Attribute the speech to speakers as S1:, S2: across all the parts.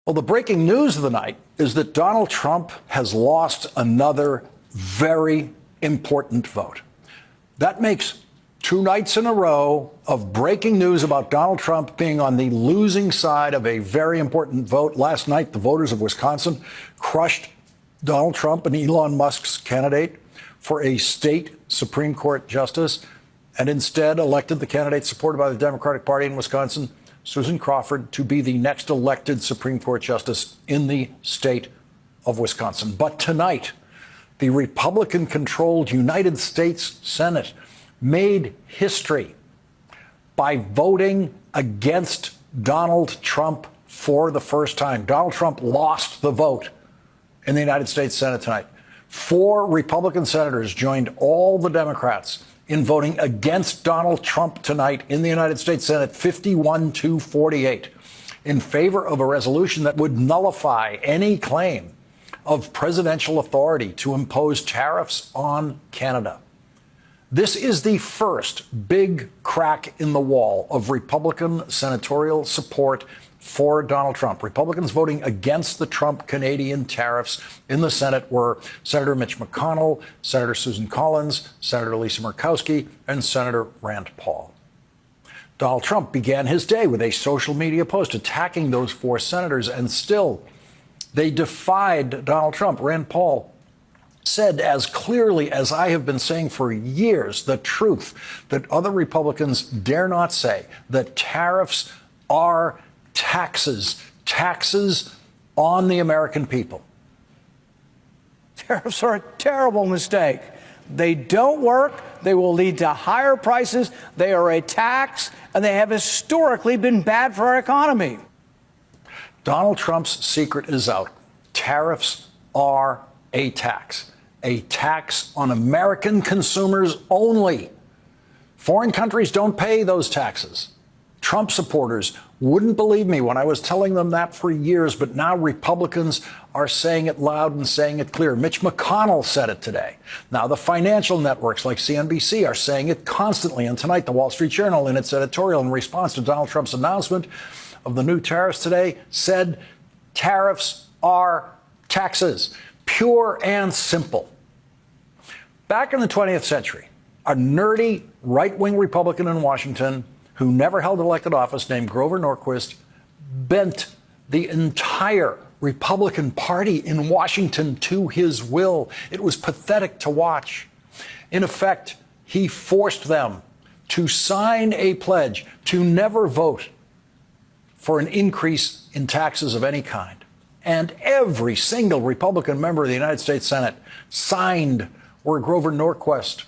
S1: Well, the breaking news of the night is that Donald Trump has lost another very important vote. That makes two nights in a row of breaking news about Donald Trump being on the losing side of a very important vote. Last night, the voters of Wisconsin crushed Donald Trump and Elon Musk's candidate for a state Supreme Court justice and instead elected the candidate supported by the Democratic Party in Wisconsin, Susan Crawford, to be the next elected Supreme Court justice in the state of Wisconsin. But tonight, the Republican-controlled United States Senate made history by voting against Donald Trump for the first time. Donald Trump lost the vote in the United States Senate tonight. 4 Republican senators joined all the Democrats in voting against Donald Trump tonight in the United States Senate, 51-48, in favor of a resolution that would nullify any claim of presidential authority to impose tariffs on Canada. This is the first big crack in the wall of Republican senatorial support for Donald Trump. Republicans voting against the Trump-Canadian tariffs in the Senate were Senator Mitch McConnell, Senator Susan Collins, Senator Lisa Murkowski, and Senator Rand Paul. Donald Trump began his day with a social media post attacking those 4 senators, and still they defied Donald Trump. Rand Paul said as clearly as I have been saying for years the truth that other Republicans dare not say, that tariffs are taxes on the American people.
S2: Tariffs are a terrible mistake. They don't work. They will lead to higher prices. They are a tax, and they have historically been bad for our economy.
S1: Donald Trump's secret is out. Tariffs are a tax on American consumers only. Foreign countries don't pay those taxes. Trump supporters wouldn't believe me when I was telling them that for years, but now Republicans are saying it loud and saying it clear. Mitch McConnell said it today. Now the financial networks like CNBC are saying it constantly. And tonight, the Wall Street Journal, in its editorial in response to Donald Trump's announcement of the new tariffs today, said tariffs are taxes, pure and simple. Back in the 20th century, a nerdy right-wing Republican in Washington who never held elected office, named Grover Norquist, bent the entire Republican Party in Washington to his will. It was pathetic to watch. In effect, he forced them to sign a pledge to never vote for an increase in taxes of any kind. And every single Republican member of the United States Senate signed where Grover Norquist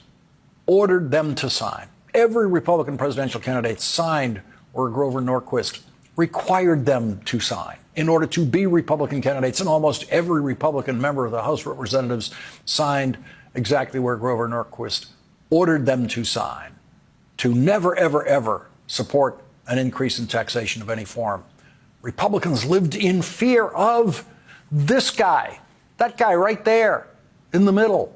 S1: ordered them to sign. Every Republican presidential candidate signed where Grover Norquist required them to sign in order to be Republican candidates. And almost every Republican member of the House of Representatives signed exactly where Grover Norquist ordered them to sign, to never, ever, ever support an increase in taxation of any form. Republicans lived in fear of this guy, that guy right there in the middle.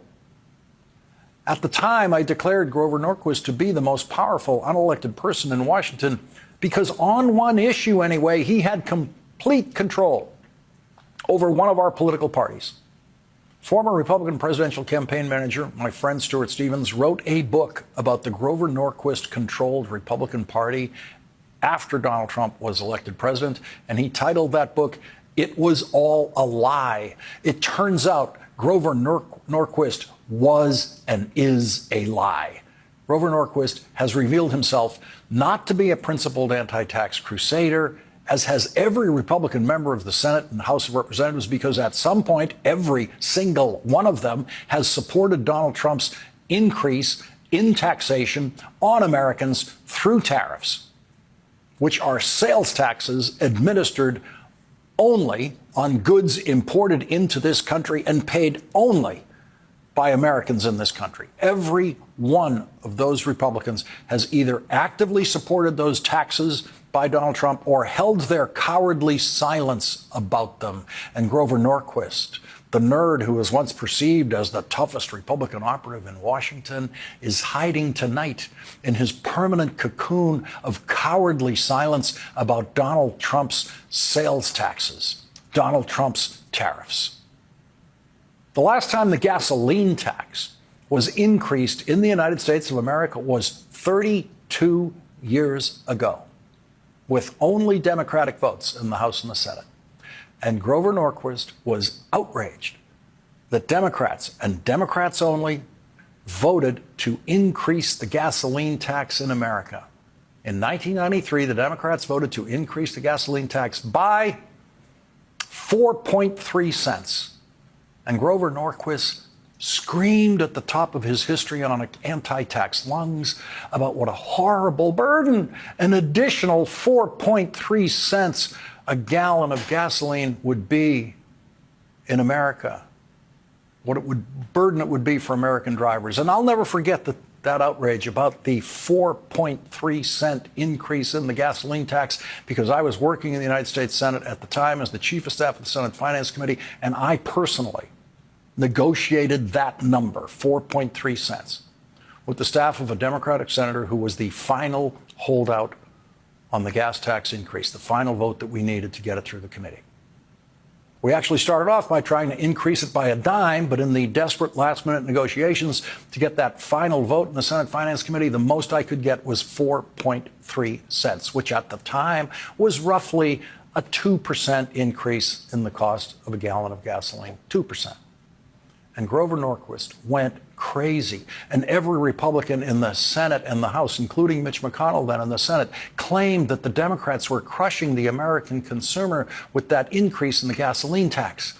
S1: At the time, I declared Grover Norquist to be the most powerful unelected person in Washington because on one issue anyway, he had complete control over one of our political parties. Former Republican presidential campaign manager, my friend Stuart Stevens, wrote a book about the Grover Norquist-controlled Republican Party after Donald Trump was elected president, and he titled that book, "It Was All a Lie." It turns out Grover Norquist was and is a lie. Grover Norquist has revealed himself not to be a principled anti-tax crusader, as has every Republican member of the Senate and House of Representatives, because at some point, every single one of them has supported Donald Trump's increase in taxation on Americans through tariffs, which are sales taxes administered only on goods imported into this country and paid only by Americans in this country. Every one of those Republicans has either actively supported those taxes by Donald Trump or held their cowardly silence about them. And Grover Norquist, the nerd who was once perceived as the toughest Republican operative in Washington, is hiding tonight in his permanent cocoon of cowardly silence about Donald Trump's sales taxes. Donald Trump's tariffs. The last time the gasoline tax was increased in the United States of America was 32 years ago, with only Democratic votes in the House and the Senate. And Grover Norquist was outraged that Democrats, and Democrats only, voted to increase the gasoline tax in America. In 1993, the Democrats voted to increase the gasoline tax by 4.3 cents. And Grover Norquist screamed at the top of his histrionic anti-tax lungs about what a horrible burden an additional 4.3 cents a gallon of gasoline would be in America, what it would burden it would be for American drivers. And I'll never forget that outrage about the 4.3 cent increase in the gasoline tax, because I was working in the United States Senate at the time as the chief of staff of the Senate Finance Committee, and I personally negotiated that number, 4.3 cents, with the staff of a Democratic senator who was the final holdout on the gas tax increase, the final vote that we needed to get it through the committee. We actually started off by trying to increase it by a dime, but in the desperate last-minute negotiations to get that final vote in the Senate Finance Committee, the most I could get was 4.3 cents, which at the time was roughly a 2% increase in the cost of a gallon of gasoline, 2%. And Grover Norquist went crazy. And every Republican in the Senate and the House, including Mitch McConnell then in the Senate, claimed that the Democrats were crushing the American consumer with that increase in the gasoline tax,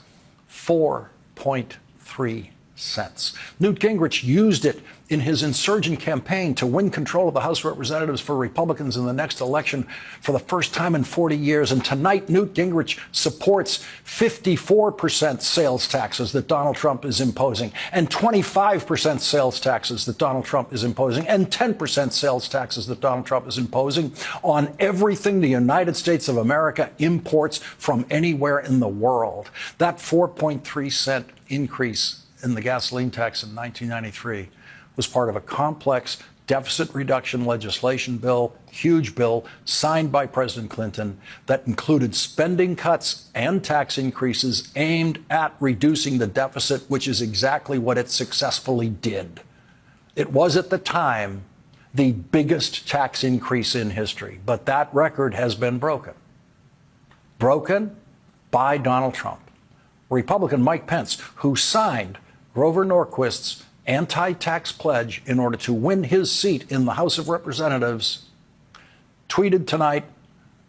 S1: 4.3 cents. Newt Gingrich used it in his insurgent campaign to win control of the House of Representatives for Republicans in the next election for the first time in 40 years. And tonight, Newt Gingrich supports 54% sales taxes that Donald Trump is imposing, and 25% sales taxes that Donald Trump is imposing, and 10% sales taxes that Donald Trump is imposing on everything the United States of America imports from anywhere in the world. That 4.3 cent increase in the gasoline tax in 1993 was part of a complex deficit reduction legislation bill, huge bill, signed by President Clinton that included spending cuts and tax increases aimed at reducing the deficit, which is exactly what it successfully did. It was at the time the biggest tax increase in history, but that record has been broken. Broken by Donald Trump. Republican Mike Pence, who signed Grover Norquist's anti-tax pledge in order to win his seat in the House of Representatives, tweeted tonight,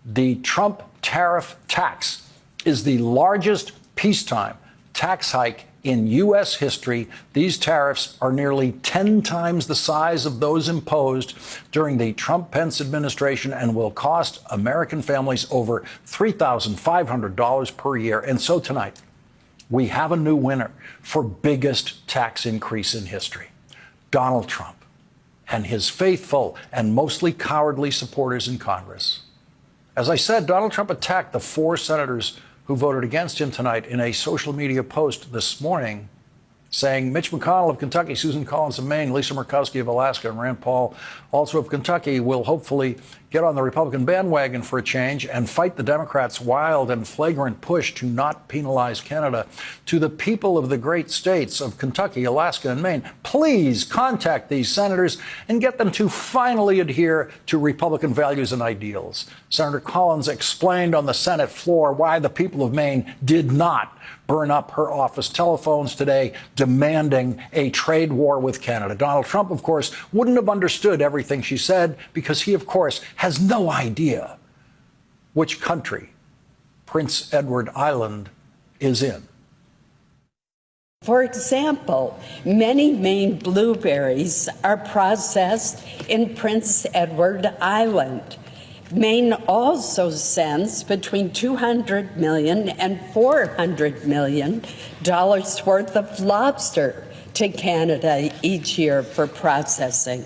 S1: the Trump tariff tax is the largest peacetime tax hike in U.S. history. These tariffs are nearly 10 times the size of those imposed during the Trump-Pence administration and will cost American families over $3,500 per year. And so tonight, we have a new winner for biggest tax increase in history, Donald Trump and his faithful and mostly cowardly supporters in Congress. As I said, Donald Trump attacked the 4 senators who voted against him tonight in a social media post this morning, saying Mitch McConnell of Kentucky, Susan Collins of Maine, Lisa Murkowski of Alaska, and Rand Paul, also of Kentucky, will hopefully get on the Republican bandwagon for a change and fight the Democrats' wild and flagrant push to not penalize Canada. To the people of the great states of Kentucky, Alaska, and Maine, please contact these senators and get them to finally adhere to Republican values and ideals. Senator Collins explained on the Senate floor why the people of Maine did not burn up her office telephones today, demanding a trade war with Canada. Donald Trump, of course, wouldn't have understood everything she said because he, of course, has no idea which country Prince Edward Island is in.
S3: For example, many Maine blueberries are processed in Prince Edward Island. Maine also sends between $200 million and $400 million worth of lobster to Canada each year for processing.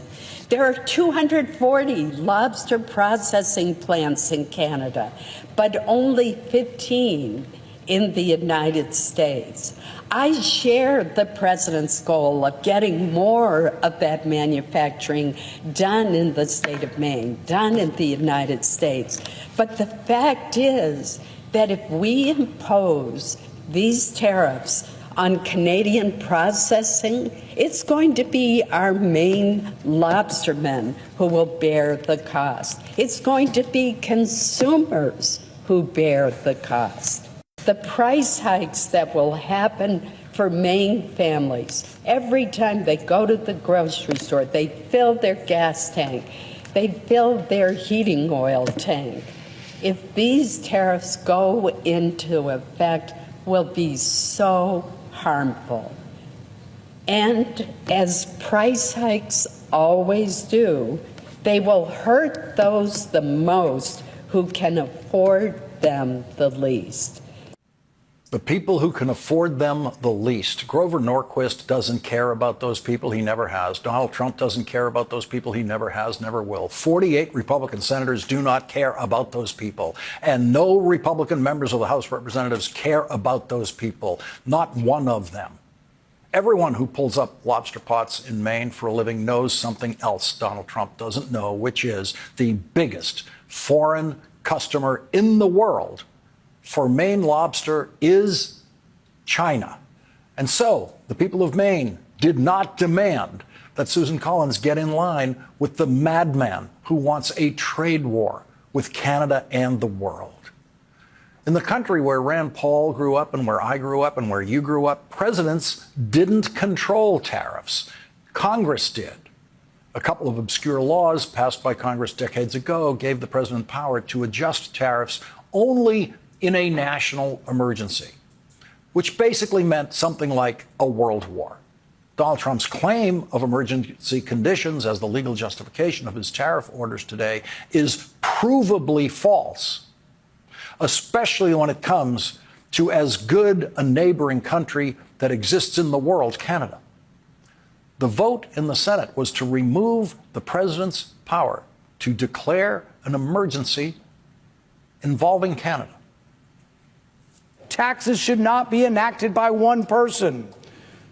S3: There are 240 lobster processing plants in Canada, but only 15 in the United States. I share the president's goal of getting more of that manufacturing done in the state of Maine, done in the United States. But the fact is, that if we impose these tariffs on Canadian processing, it's going to be our Maine lobstermen who will bear the cost. It's going to be consumers who bear the cost. The price hikes that will happen for Maine families, every time they go to the grocery store, they fill their gas tank, they fill their heating oil tank. If these tariffs go into effect, will be so harmful. And as price hikes always do, they will hurt those the most who can afford them the least.
S1: The people who can afford them the least. Grover Norquist doesn't care about those people. He never has. Donald Trump doesn't care about those people. He never has, never will. 48 Republican senators do not care about those people. And no Republican members of the House of Representatives care about those people. Not one of them. Everyone who pulls up lobster pots in Maine for a living knows something else Donald Trump doesn't know, which is the biggest foreign customer in the world for Maine lobster is China. And so the people of Maine did not demand that Susan Collins get in line with the madman who wants a trade war with Canada and the world. In the country where Rand Paul grew up and where I grew up and where you grew up, presidents didn't control tariffs. Congress did. A couple of obscure laws passed by Congress decades ago gave the president power to adjust tariffs only in a national emergency, which basically meant something like a world war. Donald Trump's claim of emergency conditions as the legal justification of his tariff orders today is provably false, especially when it comes to as good a neighboring country that exists in the world, Canada. The vote in the Senate was to remove the president's power to declare an emergency involving Canada.
S2: Taxes should not be enacted by one person.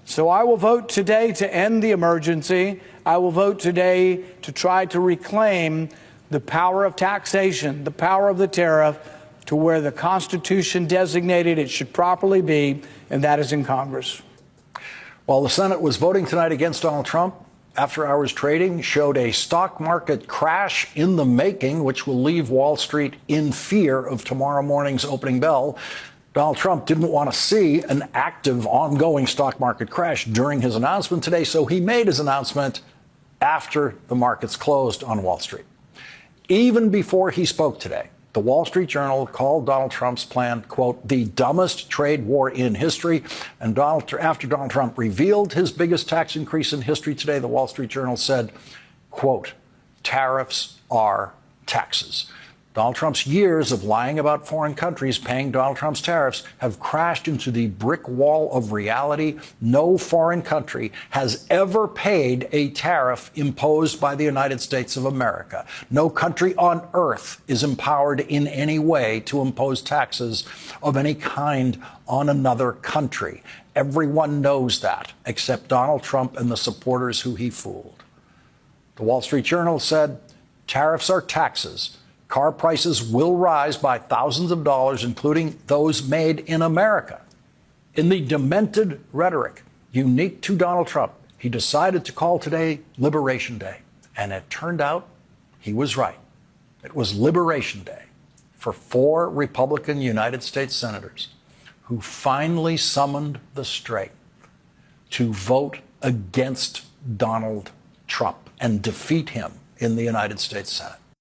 S2: So I will vote today to end the emergency. I will vote today to try to reclaim the power of taxation, the power of the tariff, to where the Constitution designated it should properly be, and that is in Congress.
S1: While the Senate was voting tonight against Donald Trump, after-hours trading showed a stock market crash in the making, which will leave Wall Street in fear of tomorrow morning's opening bell. Donald Trump didn't want to see an active, ongoing stock market crash during his announcement today, so he made his announcement after the markets closed on Wall Street. Even before he spoke today, the Wall Street Journal called Donald Trump's plan, quote, the dumbest trade war in history. And after Donald Trump revealed his biggest tax increase in history today, the Wall Street Journal said, quote, tariffs are taxes. Donald Trump's years of lying about foreign countries paying Donald Trump's tariffs have crashed into the brick wall of reality. No foreign country has ever paid a tariff imposed by the United States of America. No country on earth is empowered in any way to impose taxes of any kind on another country. Everyone knows that, except Donald Trump and the supporters who he fooled. The Wall Street Journal said, tariffs are taxes. Car prices will rise by thousands of dollars, including those made in America. In the demented rhetoric unique to Donald Trump, he decided to call today Liberation Day. And it turned out he was right. It was Liberation Day for 4 Republican United States senators who finally summoned the strength to vote against Donald Trump and defeat him in the United States Senate.